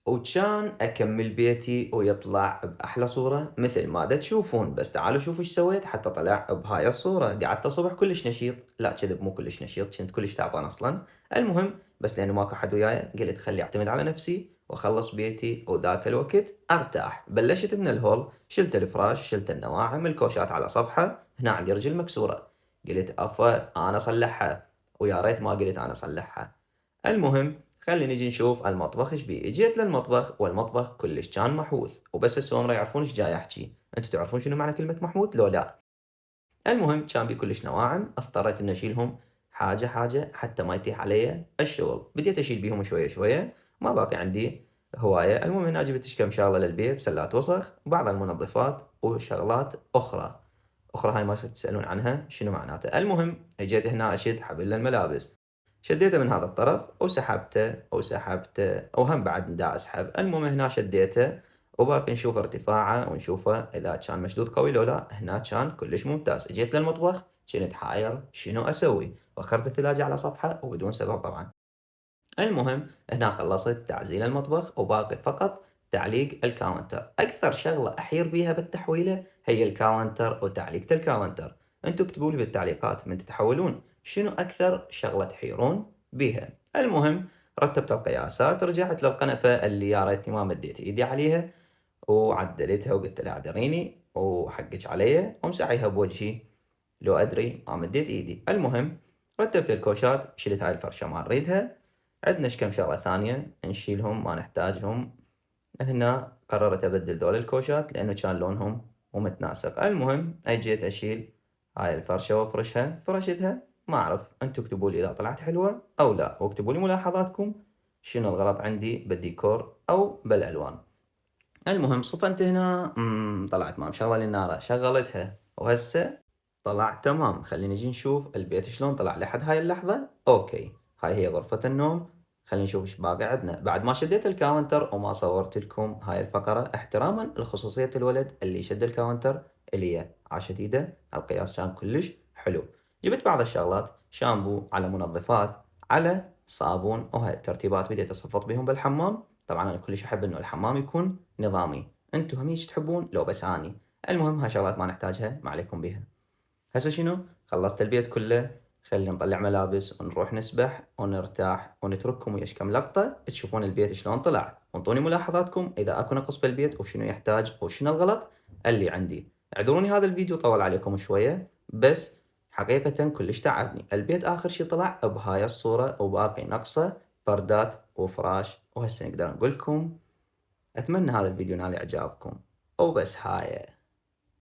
وكان أكمل بيتي ويطلع بأحلى صورة مثل ما دا تشوفون. بس تعالوا شوفوا ايش سويت حتى طلع بهاي الصورة. قعدت الصبح كلش نشيط، لا كذب مو كلش نشيط، كنت كلش تعبان أصلا. المهم بس لأنه ماكو حد وياي قلت خلي أعتمد على نفسي وأخلص بيتي، وذاك الوقت أرتاح. بلشت من الهول، شلت الفراش، شلت النواعم، الكوشات على صفحة، هنا عندي رجل مكسورة. قلت أفا أنا أصلحها، ويا ريت ما قلت أنا أصلحها. المهم خلي نجي نشوف المطبخ ايش بيه. جيت للمطبخ والمطبخ كلش كان محوث، وبس هسه ما يعرفون ايش جاي احكي. انتم تعرفون شنو معنى كلمة محوث لو لا؟ المهم كان بيه كلش نواعم، اضطريت اني اشيلهم حاجة حاجة حتى ما يتيح علي الشغل. بديت اشيل بيهم شوية شوية، ما باقي عندي هواية. المهم هنا جبت ايش كم شغلة للبيت، سلات وسخ، بعض المنظفات وشغلات اخرى هاي ما تسألون عنها شنو معناتها. المهم اجيت هنا اشد حبل الملابس، شديته من هذا الطرف وسحبته وهم بعد دا اسحب. المهم هنا شديته وباقي نشوف ارتفاعه ونشوفه اذا كان مشدود قوي لو لا. هنا كان كلش ممتاز. جيت للمطبخ كنت حاير شنو اسوي، وخرت الثلاجة على صفحة وبدون سبب طبعا. المهم هنا خلصت تعزيل المطبخ وباقي فقط تعليق الكاونتر. اكثر شغلة احير بيها بالتحويلة هي الكاونتر وتعليقة الكاونتر. انتوا اكتبوا لي بالتعليقات من تتحولون شنو اكثر شغلة تحيرون بيها. المهم رتبت القياسات، رجعت للقنفة اللي يا ريتني ما مديت ايدي عليها، وعدلتها وقلت لها اعذريني وحقك علي وامسحيها بوجهي لو ادري ما مديت ايدي. المهم رتبت الكوشات، شلت هاي الفرشة ما نريدها. عندنا ايش كم شغلة ثانية نشيلهم ما نحتاجهم. هنا قررت ابدل دول الكوشات لانه كان لونهم مو متناسق. المهم اجيت اشيل هاي الفرشة وافرشها، فرشتها. ما اعرف، انتوا اكتبوا لي اذا طلعت حلوة او لا، واكتبوا لي ملاحظاتكم شنو الغلط عندي بالديكور او بالالوان. المهم صفنت هنا طلعت ما مشغلة النارة، شغلتها وهسه طلع تمام. خلينا نجي نشوف البيت شلون طلع لحد هاي اللحظة. اوكي هاي هي غرفة النوم. خلينا نشوف ايش باقي عندنا بعد ما شديت الكاونتر وما صورت لكم هاي الفقرة احتراما لخصوصية الولد اللي شد الكاونتر اللي هي عاشت ايده. القياس كان كلش حلو. جبت بعض الشغلات، شامبو على منظفات على صابون، وهاي الترتيبات بديت اصفط بهم بالحمام. طبعا انا كلش احب انه الحمام يكون نظامي، انتو هم هيك تحبون لو بس اني. المهم هاي شغلات ما نحتاجها ما عليكم بيها. هسه شنو خلصت البيت كله، خلينا نطلع ملابس ونروح نسبح ونرتاح ونترككم وياش كم لقطة تشوفون البيت شلون طلع، وانطوني ملاحظاتكم اذا اكو نقص بالبيت وشنو يحتاج وشنو الغلط اللي عندي. اعذروني هذا الفيديو طول عليكم شوية، بس حقيقة كلش تعبني. البيت اخر شي طلع بهاي الصورة وباقي نقصه بردات وفراش. وهسه نقدر نقول لكم اتمنى هذا الفيديو نال اعجابكم وبس هاي.